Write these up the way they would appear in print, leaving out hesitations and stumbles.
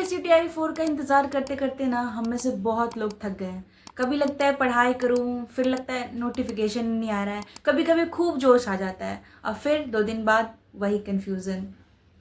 UPSC TRE 4 का इंतज़ार करते करते ना हम में से बहुत लोग थक गए हैं। कभी लगता है पढ़ाई करूं, फिर लगता है नोटिफिकेशन नहीं आ रहा है, कभी कभी खूब जोश आ जाता है और फिर 2 दिन बाद वही कन्फ्यूज़न।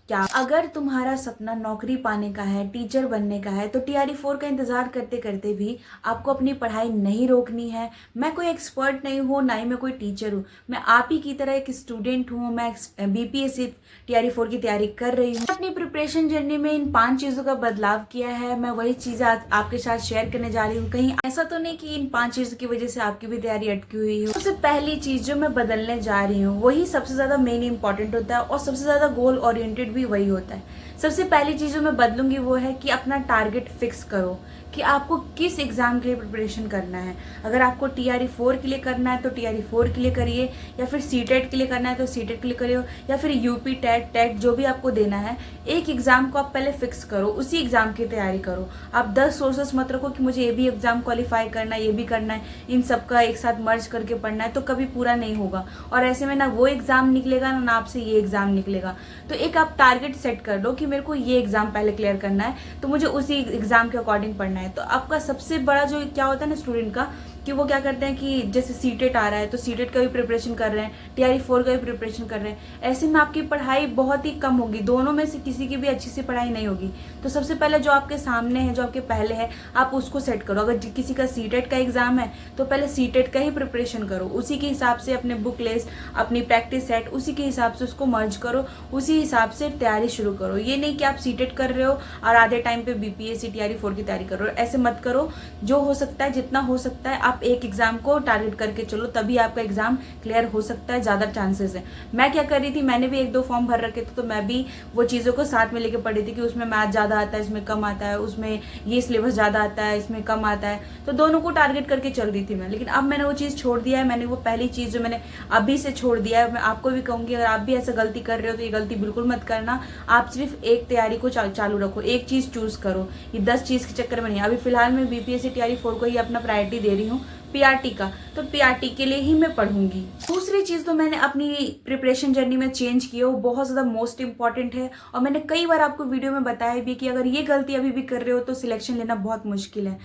क्या अगर तुम्हारा सपना नौकरी पाने का है, टीचर बनने का है, तो टीआरई 4 का इंतज़ार करते करते भी आपको अपनी पढ़ाई नहीं रोकनी है। मैं कोई एक्सपर्ट नहीं हूँ, ना ही मैं कोई टीचर हूँ। मैं आप ही की तरह एक स्टूडेंट हूँ। मैं बीपीएससी टीआरई 4 की तैयारी कर रही हूँ। अपनी प्रिपरेशन जर्नी में इन 5 चीज़ों का बदलाव किया है। मैं वही चीज़ें आज आपके साथ शेयर करने जा रही हूँ। कहीं ऐसा तो नहीं कि इन 5 चीज़ों की वजह से आपकी भी तैयारी अटकी हुई हो। सबसे पहली चीज़ जो मैं बदलने जा रही हूँ वही सबसे ज़्यादा मेन इंपॉर्टेंट होता है और सबसे ज़्यादा गोल ओरिएंटेड भी वही होता है। सबसे पहली चीज़ जो मैं बदलूंगी वो है कि अपना टारगेट फिक्स करो कि आपको किस एग्ज़ाम के लिए प्रिपरेशन करना है। अगर आपको टीआरई 4 के लिए करना है तो टीआरई 4 के लिए करिए, या फिर सीटेट के लिए करना है तो सीटेट के लिए करिए, या फिर यूपी टेट जो भी आपको देना है, एक एग्ज़ाम को आप पहले फिक्स करो, उसी एग्ज़ाम की तैयारी करो। आप 10 सोर्सेस मत रखो कि मुझे ये भी एग्ज़ाम क्वालिफाई करना है, ये भी करना है, इन सब का एक साथ मर्ज करके पढ़ना है, तो कभी पूरा नहीं होगा और ऐसे में ना वो एग्ज़ाम निकलेगा ना आपसे ये एग्ज़ाम निकलेगा। तो एक आप टारगेट सेट कर लो कि मेरे को ये एग्ज़ाम पहले क्लियर करना है, तो मुझे उसी एग्ज़ाम के अकॉर्डिंग पढ़ना है। तो आपका सबसे बड़ा जो क्या होता है ना स्टूडेंट का, कि वो क्या करते हैं कि जैसे सीटेट आ रहा है तो सीटेट का भी प्रिपरेशन कर रहे हैं, टीआरई 4 का भी प्रिपरेशन कर रहे हैं। ऐसे में आपकी पढ़ाई बहुत ही कम होगी, दोनों में से किसी की भी अच्छी सी पढ़ाई नहीं होगी। तो सबसे पहले जो आपके सामने है, जो आपके पहले है, आप उसको सेट करो। अगर किसी का सीटेट का एग्जाम है तो पहले सीटेट का ही प्रिपरेशन करो, उसी के हिसाब से अपने बुक लिस्ट, अपनी प्रैक्टिस सेट, उसी के हिसाब से उसको मर्ज करो, उसी हिसाब से तैयारी शुरू करो। ये नहीं कि आप सीटेट कर रहे हो और आधे टाइम पे बीपीएससी टीआरई 4 की तैयारी कर रहे हो, ऐसे मत करो। जो हो सकता है, जितना हो सकता है, आप एक एग्जाम को टारगेट करके चलो, तभी आपका एग्जाम क्लियर हो सकता है, ज्यादा चांसेस है। मैं क्या कर रही थी, मैंने भी 1-2 फॉर्म भर रखे थे, तो मैं भी वो चीजों को साथ में लेके पढ़ी थी कि उसमें मैथ ज्यादा आता है, इसमें कम आता है, उसमें ये सिलेबस ज्यादा आता है, इसमें कम आता है, तो दोनों को टारगेट करके चल रही थी मैं। लेकिन अब मैंने वो चीज छोड़ दिया है। मैंने वो पहली चीज जो मैंने अभी से छोड़ दिया है, मैं आपको भी कहूंगी अगर आप भी ऐसा गलती कर रहे हो तो ये गलती बिल्कुल मत करना। आप सिर्फ एक तैयारी को चालू रखो, एक चीज चूज करो, ये 10 चीज के चक्कर में नहीं। अभी फिलहाल मैं बीपीएससी टीआरई 4 को ही अपना प्रायोरिटी दे रही हूँ, पीआरटी का, तो पीआरटी के लिए ही मैं पढ़ूंगी। दूसरी चीज तो मैंने अपनी प्रिपरेशन जर्नी में चेंज की है, वो बहुत ज्यादा मोस्ट इंपॉर्टेंट है और मैंने कई बार आपको वीडियो में बताया भी कि अगर ये गलती अभी भी कर रहे हो तो सिलेक्शन लेना बहुत मुश्किल है।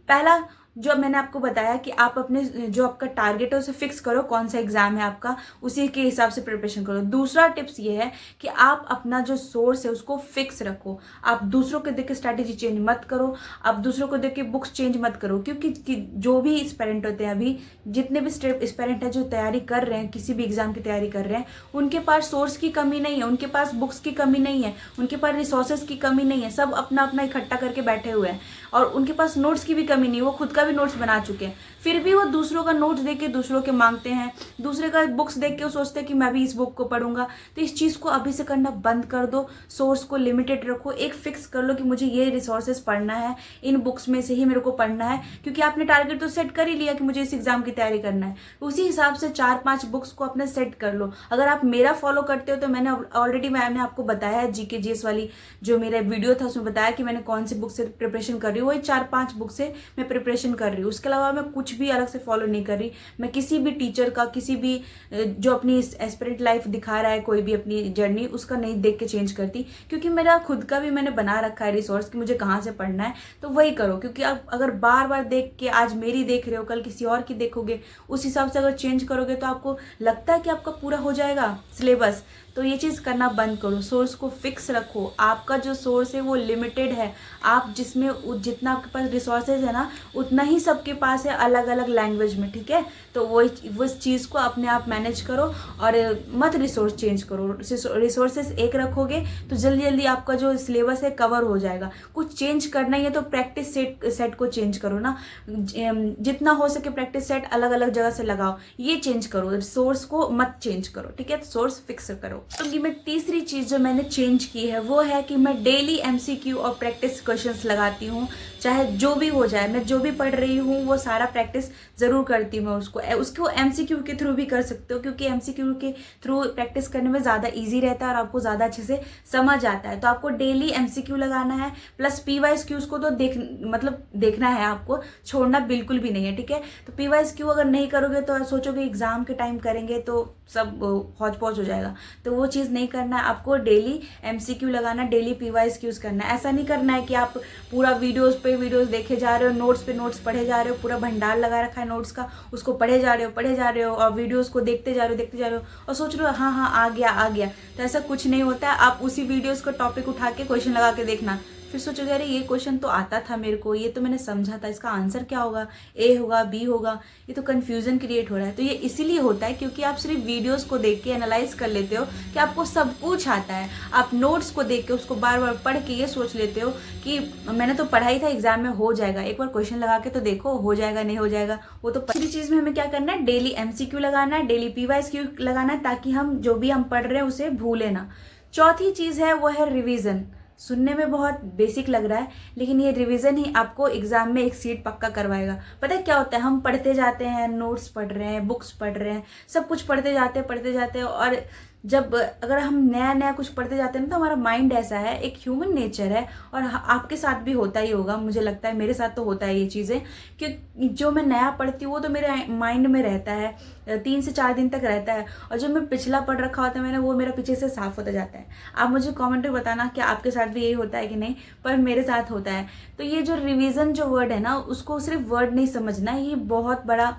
पहला जो मैंने आपको बताया कि आप अपने जो आपका टारगेट है उसे फिक्स करो, कौन सा एग्जाम है आपका, उसी के हिसाब से प्रिपरेशन करो। दूसरा टिप्स ये है कि आप अपना जो सोर्स है उसको फिक्स रखो। आप दूसरों को देख के स्ट्रैटेजी चेंज मत करो, आप दूसरों को देख के बुक्स चेंज मत करो, क्योंकि जो भी एस्पिरेंट होते हैं, अभी जितने भी एस्पिरेंट है जो तैयारी कर रहे हैं, किसी भी एग्जाम की तैयारी कर रहे हैं, उनके पास सोर्स की कमी नहीं है, उनके पास बुक्स की कमी नहीं है, उनके पास रिसोर्सेज की कमी नहीं है। सब अपना अपना इकट्ठा करके बैठे हुए हैं और उनके पास नोट्स की भी कमी नहीं, वो खुद का भी नोट्स बना चुके हैं। फिर भी वो दूसरों का नोट्स देख के दूसरों के मांगते हैं, दूसरे का बुक्स देख के वो सोचते हैं कि मैं भी इस बुक को पढ़ूंगा। तो इस चीज को अभी से करना बंद कर दो। सोर्स को लिमिटेड रखो, एक फिक्स कर लो कि मुझे ये रिसोर्सेज पढ़ना है, इन बुक्स में से ही मेरे को पढ़ना है, क्योंकि आपने टारगेट तो सेट कर ही लिया कि मुझे इस एग्जाम की तैयारी करना है। उसी हिसाब से 4-5 बुक्स को अपने सेट कर लो। अगर आप मेरा फॉलो करते हो तो मैंने ऑलरेडी मैंने आपको बताया है, जीके जीएस वाली जो मेरा वीडियो था उसमें बताया कि मैंने कौन सी बुक से प्रिपरेशन कर रही हूँ, वही 4-5 बुक से मैं प्रिपरेशन कर रही हूँ। उसके अलावा मैं कुछ भी अलग से फॉलो नहीं कर रही। मैं किसी भी टीचर का, किसी भी जो अपनी एस्पिरेंट लाइफ दिखा रहा है, कोई भी अपनी जर्नी, उसका नहीं देख के चेंज करती, क्योंकि मेरा खुद का भी मैंने बना रखा है रिसोर्स कि मुझे कहाँ से पढ़ना है, तो वही करो। क्योंकि आप अगर बार बार देख के, आज मेरी देख रहे हो, कल किसी और की देखोगे, उस हिसाब से अगर चेंज करोगे तो आपको लगता है कि आपका पूरा हो जाएगा सिलेबस, तो ये चीज़ करना बंद करो। सोर्स को फिक्स रखो। आपका जो सोर्स है वो लिमिटेड है, आप जिसमें जितना आपके पास रिसोर्सेज है ना, उतना ही सबके पास है अलग अलग लैंग्वेज में, ठीक है। तो वो इस चीज़ को अपने आप मैनेज करो और मत रिसोर्स चेंज करो। रिसोर्सेज एक रखोगे तो जल्दी जल्दी आपका जो सिलेबस है कवर हो जाएगा। कुछ चेंज करना ही है तो प्रैक्टिस सेट को चेंज करो ना, जितना हो सके प्रैक्टिस सेट अलग अलग जगह से लगाओ, ये चेंज करो, सोर्स को मत चेंज करो, ठीक है। सोर्स फिक्स करो। तो मैं तीसरी चीज जो मैंने चेंज की है वो है कि मैं डेली एमसीक्यू और प्रैक्टिस क्वेश्चंस लगाती हूँ। चाहे जो भी हो जाए, मैं जो भी पढ़ रही हूँ वो सारा प्रैक्टिस जरूर करती हूँ। मैं उसको एमसीक्यू के थ्रू भी कर सकते हो, क्योंकि एमसीक्यू के थ्रू प्रैक्टिस करने में ज्यादा इजी रहता है और आपको ज्यादा अच्छे से समझ आता है। तो आपको डेली एमसीक्यू लगाना है, प्लस पीवाईक्यूज को तो देखना है, आपको छोड़ना बिल्कुल भी नहीं है, ठीक है। तो पीवाईक्यू अगर नहीं करोगे तो सोचोगे एग्जाम के टाइम करेंगे तो सब हौच पौच हो जाएगा, तो तो वो चीज़ नहीं करना है। आपको डेली MCQ लगाना, डेली PYQs करना है। ऐसा नहीं करना है कि आप पूरा वीडियोस पे वीडियोस देखे जा रहे हो, नोट्स पे नोट्स पढ़े जा रहे हो, पूरा भंडार लगा रखा है नोट्स का, उसको पढ़े जा रहे हो और वीडियोस को देखते जा रहे हो और सोच रहे हो हाँ हाँ आ गया। तो ऐसा कुछ नहीं होता है। आप उसी वीडियोस को टॉपिक उठा के क्वेश्चन लगा के देखना, फिर सोचोगे अरे ये क्वेश्चन तो आता था मेरे को, ये तो मैंने समझा था, इसका आंसर क्या होगा, A होगा B होगा, ये तो कन्फ्यूजन क्रिएट हो रहा है। तो ये इसीलिए होता है क्योंकि आप सिर्फ वीडियोस को देख के एनालाइज कर लेते हो कि आपको सब कुछ आता है। आप नोट्स को देख के उसको बार बार पढ़ के ये सोच लेते हो कि मैंने तो पढ़ाई था, एग्जाम में हो जाएगा, एक बार क्वेश्चन लगा के तो देखो हो जाएगा नहीं हो जाएगा। वो तो पहली चीज़ में हमें क्या करना है, डेली MCQ लगाना है, डेली PYQ लगाना है, ताकि हम जो भी हम पढ़ रहे हैं उसे भूले ना। चौथी चीज़ है वो है रिविज़न। सुनने में बहुत बेसिक लग रहा है, लेकिन ये रिवीजन ही आपको एग्जाम में एक सीट पक्का करवाएगा। पता है क्या होता है, हम पढ़ते जाते हैं, नोट्स पढ़ रहे हैं, बुक्स पढ़ रहे हैं, सब कुछ पढ़ते जाते हैं और जब अगर हम नया कुछ पढ़ते जाते हैं तो हमारा माइंड ऐसा है, एक ह्यूमन नेचर है और आपके साथ भी होता ही होगा, मुझे लगता है मेरे साथ तो होता है ये चीज़ें, कि जो मैं नया पढ़ती हूँ वो तो मेरे माइंड में रहता है, 3 से 4 दिन तक रहता है, और जो मैं पिछला पढ़ रखा होता है मैंने, वो मेरा पीछे से साफ होता जाता है। आप मुझे कमेंट में बताना कि आपके साथ भी यही होता है कि नहीं, पर मेरे साथ होता है। तो ये जो रिवीजन जो वर्ड है ना, उसको सिर्फ वर्ड नहीं समझना, ये बहुत बड़ा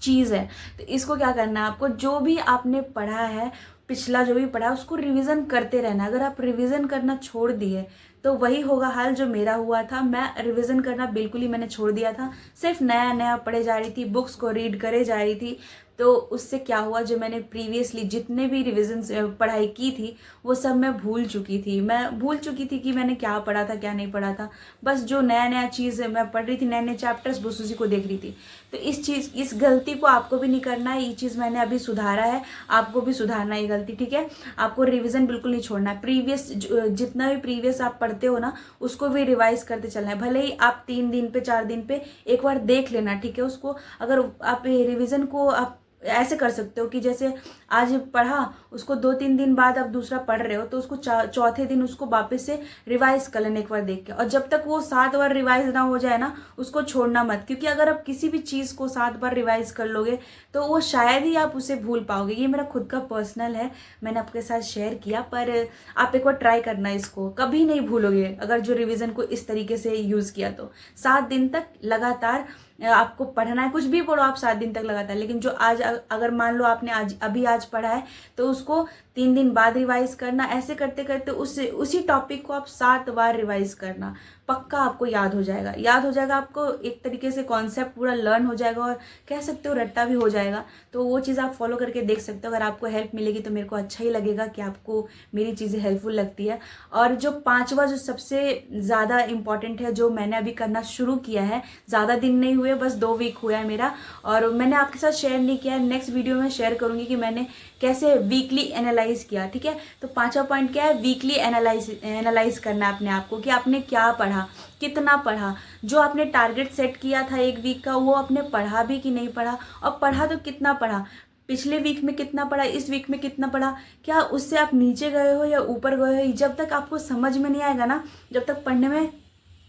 चीज़ है। तो इसको क्या करना है, आपको जो भी आपने पढ़ा है, पिछला जो भी पढ़ा उसको रिवीजन करते रहना। अगर आप रिवीजन करना छोड़ दिए तो वही होगा हाल जो मेरा हुआ था। मैं रिवीजन करना बिल्कुल ही मैंने छोड़ दिया था, सिर्फ नया पढ़े जा रही थी, बुक्स को रीड करे जा रही थी। तो उससे क्या हुआ, जो मैंने प्रीवियसली जितने भी रिविजन पढ़ाई की थी वो सब मैं भूल चुकी थी कि मैंने क्या पढ़ा था क्या नहीं पढ़ा था। बस जो नया चीज़ मैं पढ़ रही थी, नए चैप्टर्स, बस उसी को देख रही थी। तो इस गलती को आपको भी नहीं करना है। ये चीज़ मैंने अभी सुधारा है, आपको भी सुधारना है ये गलती, ठीक है। आपको रिविजन बिल्कुल नहीं छोड़ना है। जितना भी प्रीवियस आप पढ़ते हो ना, उसको भी रिवाइज करते चलना है। भले ही आप 3 दिन पे 4 दिन पे एक बार देख लेना, ठीक है। उसको अगर आप रिविजन को आप ऐसे कर सकते हो कि जैसे आज पढ़ा, उसको 2-3 दिन बाद आप दूसरा पढ़ रहे हो तो उसको चौथे दिन उसको वापस से रिवाइज कर लेना एक बार देख के। और जब तक वो 7 बार रिवाइज ना हो जाए ना, उसको छोड़ना मत, क्योंकि अगर आप किसी भी चीज़ को 7 बार रिवाइज कर लोगे तो वो शायद ही आप उसे भूल पाओगे। ये मेरा खुद का पर्सनल है, मैंने आपके साथ शेयर किया, पर आप एक बार ट्राई करना, इसको कभी नहीं भूलोगे अगर जो रिविज़न को इस तरीके से यूज़ किया तो। 7 दिन तक लगातार आपको पढ़ना है, कुछ भी पढ़ो आप 7 दिन तक लगातार। लेकिन जो आज अगर मान लो आपने आज पढ़ा है तो उसको 3 दिन बाद रिवाइज करना। ऐसे करते करते उसी टॉपिक को आप 7 बार रिवाइज करना, पक्का आपको याद हो जाएगा। आपको एक तरीके से कॉन्सेप्ट पूरा लर्न हो जाएगा और कह सकते हो रट्टा भी हो जाएगा। तो वो चीज़ आप फॉलो करके देख सकते हो। अगर आपको हेल्प मिलेगी तो मेरे को अच्छा ही लगेगा कि आपको मेरी चीज़ें हेल्पफुल लगती है। और जो 5वां जो सबसे ज़्यादा इम्पॉर्टेंट है, जो मैंने अभी करना शुरू किया है, ज़्यादा दिन नहीं हुए, बस 2 वीक हुआ है मेरा, और मैंने आपके साथ शेयर नहीं किया है। नेक्स्ट वीडियो में शेयर करूँगी कि मैंने कैसे वीकली एनालाइज किया, ठीक है। तो 5वां पॉइंट क्या है, वीकली एनालाइज करना अपने आप को कि आपने क्या पढ़ा, कितना पढ़ा, जो आपने टारगेट सेट किया था 1 वीक का वो आपने पढ़ा भी कि नहीं पढ़ा, और पढ़ा तो कितना पढ़ा, पिछले वीक में कितना पढ़ा, इस वीक में कितना पढ़ा, क्या उससे आप नीचे गए हो या ऊपर गए हो। जब तक आपको समझ में नहीं आएगा ना, जब तक पढ़ने में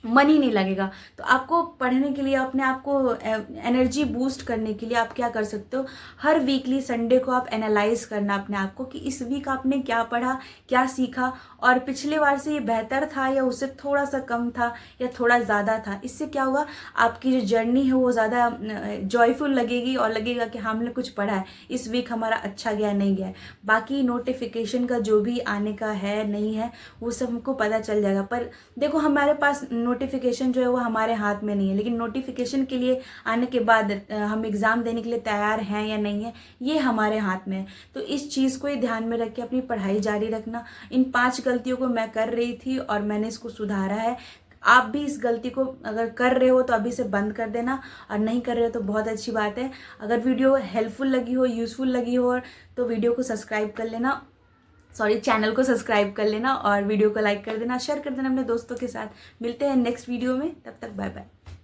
मन ही नहीं लगेगा। तो आपको पढ़ने के लिए, अपने आप को एनर्जी बूस्ट करने के लिए आप क्या कर सकते हो, हर वीकली संडे को आप एनालाइज करना अपने आप को कि इस वीक आपने क्या पढ़ा, क्या सीखा, और पिछले बार से ये बेहतर था या उससे थोड़ा सा कम था या थोड़ा ज़्यादा था। इससे क्या होगा, आपकी जो जर्नी है वो ज़्यादा जॉयफुल लगेगी और लगेगा कि हमने कुछ पढ़ा है, इस वीक हमारा अच्छा गया नहीं गया। बाकी नोटिफिकेशन का जो भी आने का है नहीं है वो सब हमको पता चल जाएगा। पर देखो, हमारे पास नोटिफिकेशन जो है वो हमारे हाथ में नहीं है, लेकिन नोटिफिकेशन के लिए आने के बाद हम एग्ज़ाम देने के लिए तैयार हैं या नहीं है, ये हमारे हाथ में है। तो इस चीज़ को ही ध्यान में रख के अपनी पढ़ाई जारी रखना। इन 5 गलतियों को मैं कर रही थी और मैंने इसको सुधारा है। आप भी इस गलती को अगर कर रहे हो तो अभी से बंद कर देना, और नहीं कर रहे हो तो बहुत अच्छी बात है। अगर वीडियो हेल्पफुल लगी हो, यूज़फुल लगी हो, तो वीडियो को सब्सक्राइब कर लेना, चैनल को सब्सक्राइब कर लेना, और वीडियो को लाइक कर देना, शेयर कर देना अपने दोस्तों के साथ। मिलते हैं नेक्स्ट वीडियो में, तब तक बाय बाय।